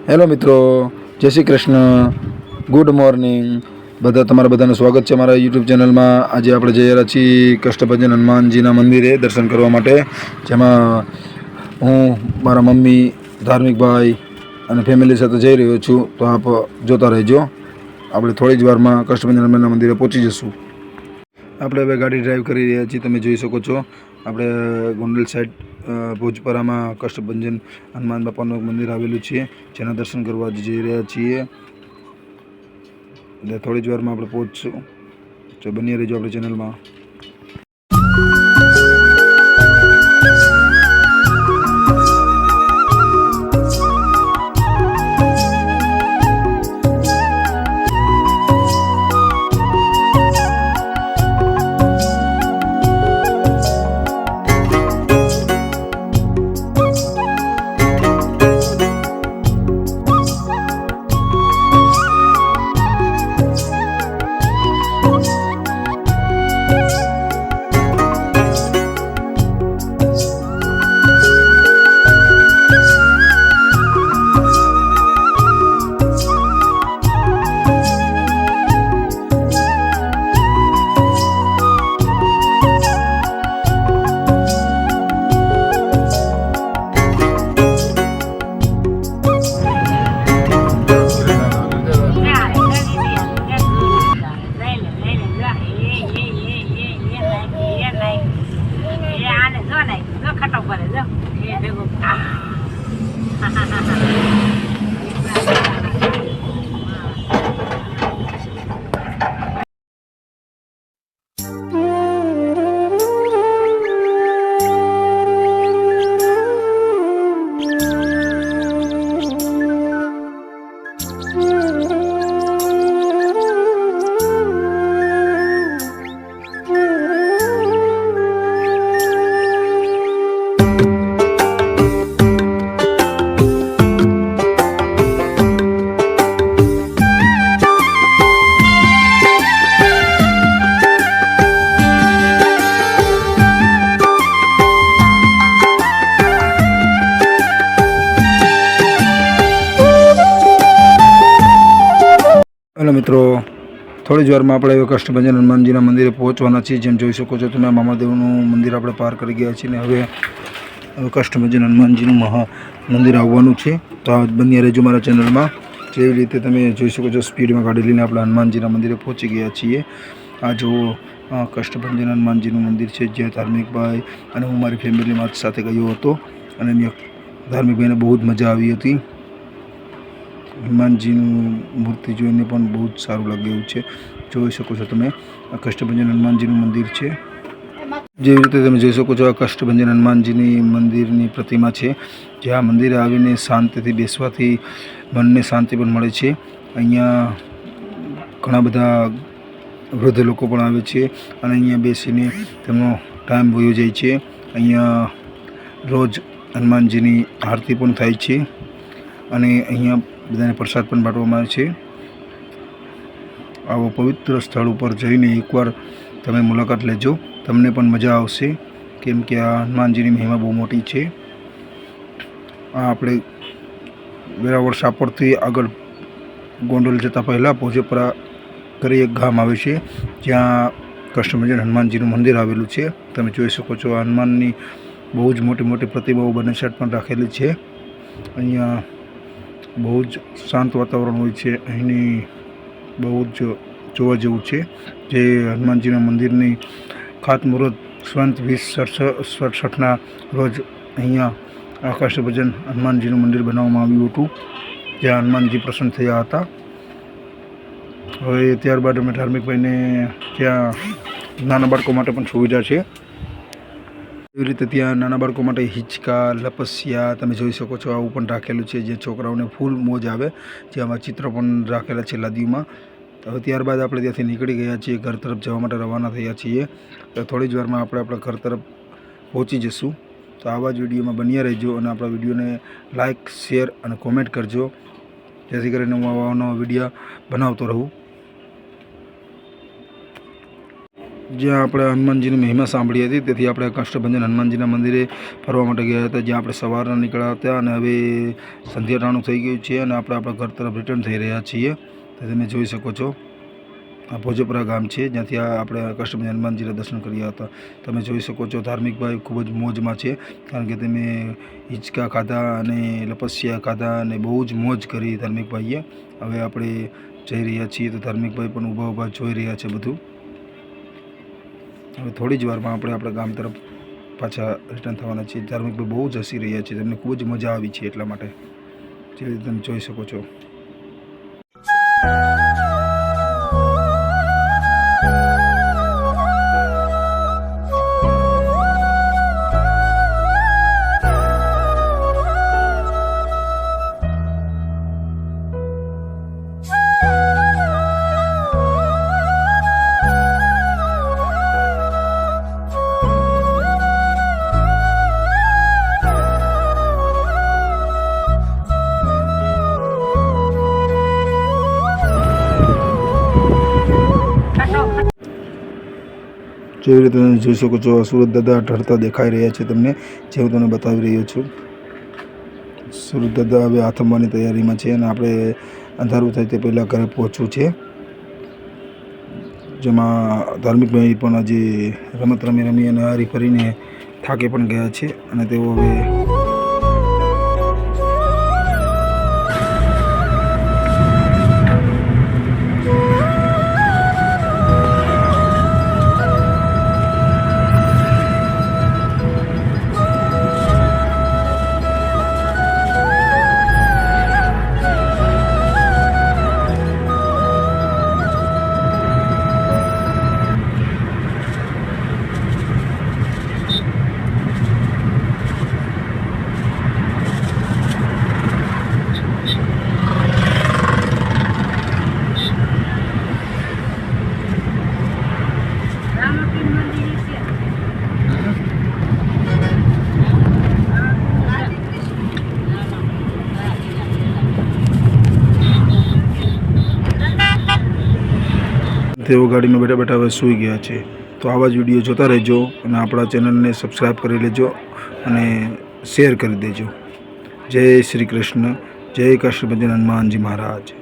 Hello મિત્રો, જય Shri Krishna, good morning. તમારા બધાનું સ્વાગત છે મારા યુટ્યુબ ચેનલમાં. આજે આપણે જઈ રહ્યા છીએ કષ્ટભંજન હનુમાનજીના મંદિરે દર્શન કરવા માટે, જેમાં હું, મારા મમ્મી, ધાર્મિક ભાઈ અને ફેમિલી સાથે જઈ રહ્યો છું. તો આપ જોતા રહેજો. આપણે થોડી જ વારમાં કષ્ટભંજન હનુમાનના મંદિરે પહોંચી જશું. આપણે હવે ગાડી ડ્રાઈવ કરી રહ્યા છીએ, તમે જોઈ શકો છો. આપણે ગોંડલ સાઈડ ભોજપરામાં કષ્ટભંજન હનુમાન બાપાનું મંદિર આવેલું છે, જેના દર્શન કરવા જઈ રહ્યા છીએ. એટલે થોડી જ વારમાં આપણે પહોંચશું. તો બની રહેજો આપણી ચેનલમાં. હેલો મિત્રો, થોડી જ વારમાં આપણે કષ્ટભંજન હનુમાનજીના મંદિરે પહોંચવાના છીએ. જેમ જોઈ શકો છો તમે, મામાદેવનું મંદિર આપણે પાર કરી ગયા છીએ ને હવે કષ્ટભંજન હનુમાનજીનું મંદિર આવવાનું છે. તો આ બન્યા રહેજો મારા ચેનલમાં. જેવી રીતે તમે જોઈ શકો છો, સ્પીડમાં ગાડી લઈને આપણે હનુમાનજીના મંદિરે પહોંચી ગયા છીએ. આ જો કષ્ટભંજન હનુમાનજીનું મંદિર છે, જે ધાર્મિક ભાઈ અને હું મારી ફેમિલીમાં સાથે ગયો હતો, અને ધાર્મિક ભાઈને બહુ જ મજા આવી હતી. હનુમાનજીનું મૂર્તિ જોઈને પણ બહુ જ સારું લાગે એવું છે. જોઈ શકો છો તમે, આ કષ્ટભંજન હનુમાનજીનું મંદિર છે. જેવી રીતે તમે જોઈ શકો છો, આ કષ્ટભંજન હનુમાનજીની મંદિરની પ્રતિમા છે. જે આ મંદિરે આવીને શાંતિથી બેસવાથી મનને શાંતિ પણ મળે છે. અહીંયા ઘણા બધા વૃદ્ધ લોકો પણ આવે છે અને અહીંયા બેસીને તેમનો ટાઈમ વયો જાય છે. અહીંયા રોજ હનુમાનજીની આરતી પણ થાય છે અને અહીંયા બધાને પ્રસાદ પણ બાંટવામાં આવે છે. આવો પવિત્ર સ્થળ ઉપર જઈને એકવાર તમે મુલાકાત લેજો, તમને પણ મજા આવશે. કેમ કે આ હનુમાનજીની મહિમા બહુ મોટી છે. આ આપણે વેરાવળ સાપરથી આગળ ગોંડલ જતાં પહેલાં ભોજપરા કરી એક ગામ આવે છે, જ્યાં કષ્ટભંજન હનુમાનજીનું મંદિર આવેલું છે. તમે જોઈ શકો છો, હનુમાનની બહુ જ મોટી મોટી પ્રતિમાઓ બંને સાઈડ પણ રાખેલી છે. અહીંયા બહુ જ શાંત વાતાવરણ હોય છે. અહીંની બહુ જ જોવા જેવું છે. જે હનુમાનજીના મંદિરની ખાતમુહૂર્ત સંવત 2067ના રોજ અહીંયા આ કષ્ટભંજન હનુમાનજીનું મંદિર બનાવવામાં આવ્યું હતું, જ્યાં હનુમાનજી પ્રસન્ન થયા હતા. હવે ત્યારબાદ અમે ધાર્મિકભાઈને ત્યાં નાના બાળકો માટે પણ સુવિધા છે. એવી રીતે ત્યાં નાના બાળકો માટે હિંચકા, લપસ્યા તમે જોઈ શકો છો, આવું પણ રાખેલું છે, જે છોકરાઓને ફૂલ મોજ આવે. જેમાં ચિત્ર પણ રાખેલા છે લાદીમાં. હવે ત્યારબાદ આપણે ત્યાંથી નીકળી ગયા છીએ, ઘર તરફ જવા માટે રવાના થયા છીએ. તો થોડી જ વારમાં આપણે આપણા ઘર તરફ પહોંચી જઈશું. તો આવા જ વિડીયોમાં બન્યા રહેજો અને આપણા વિડીયોને લાઇક, શેર અને કોમેન્ટ કરજો, જેથી કરીને હું આવા નવા વિડીયો બનાવતો રહું. જ્યાં આપણે હનુમાનજીની મહિમા સાંભળી હતી, તેથી આપણે કષ્ટભંજન હનુમાનજીના મંદિરે ફરવા માટે ગયા હતા, જ્યાં આપણે સવારના નીકળ્યા હતા અને હવે સંધ્યા ટાણું થઈ ગયું છે અને આપણે આપણા ઘર તરફ રિટર્ન થઈ રહ્યા છીએ. તો તમે જોઈ શકો છો આ ભોજપુરા ગામ છે, જ્યાંથી આપણે કષ્ટભંજન હનુમાનજીના દર્શન કર્યા હતા. તમે જોઈ શકો છો ધાર્મિક ભાઈ ખૂબ જ મોજમાં છે, કારણ કે તમે હિંચકા ખાધા અને લપસ્યા ખાધા અને બહુ જ મોજ કરી ધાર્મિક ભાઈએ. હવે આપણે જઈ રહ્યા છીએ તો ધાર્મિક ભાઈ પણ ઊભા જોઈ રહ્યા છે બધું. હવે થોડી જ વારમાં આપણે આપણા ગામ તરફ પાછા રિટર્ન થવાના છીએ. ધાર્મિક ભાઈ બહુ જ હસી રહ્યા છે, તેમને ખૂબ જ મજા આવી છે એટલા માટે, જે રીતે તમે જોઈ શકો છો. જેવી રીતે તમે જોઈ શકો છો સુરત દાદા ઢળતા દેખાઈ રહ્યા છે તમને, જે હું તમને બતાવી રહ્યો છું. સુરત દાદા હવે આથમવાની તૈયારીમાં છે અને આપણે અંધારું થાય તે પહેલાં ઘરે પહોંચવું છે. જેમાં ધાર્મિક ભાઈ પણ હજી રમત રમી અને હરી ફરીને થાકી પણ ગયા છે અને તેઓ હવે તેઓ ગાડીમાં બેઠા બેઠા હવે સૂઈ ગયા છે. તો આવા જ વિડીયો જોતા રહેજો અને આપણા ચેનલને સબસ્ક્રાઈબ કરી લેજો અને શેર કરી દેજો. જય શ્રી કૃષ્ણ. જય કષ્ટભંજન હનુમાનજી મહારાજ.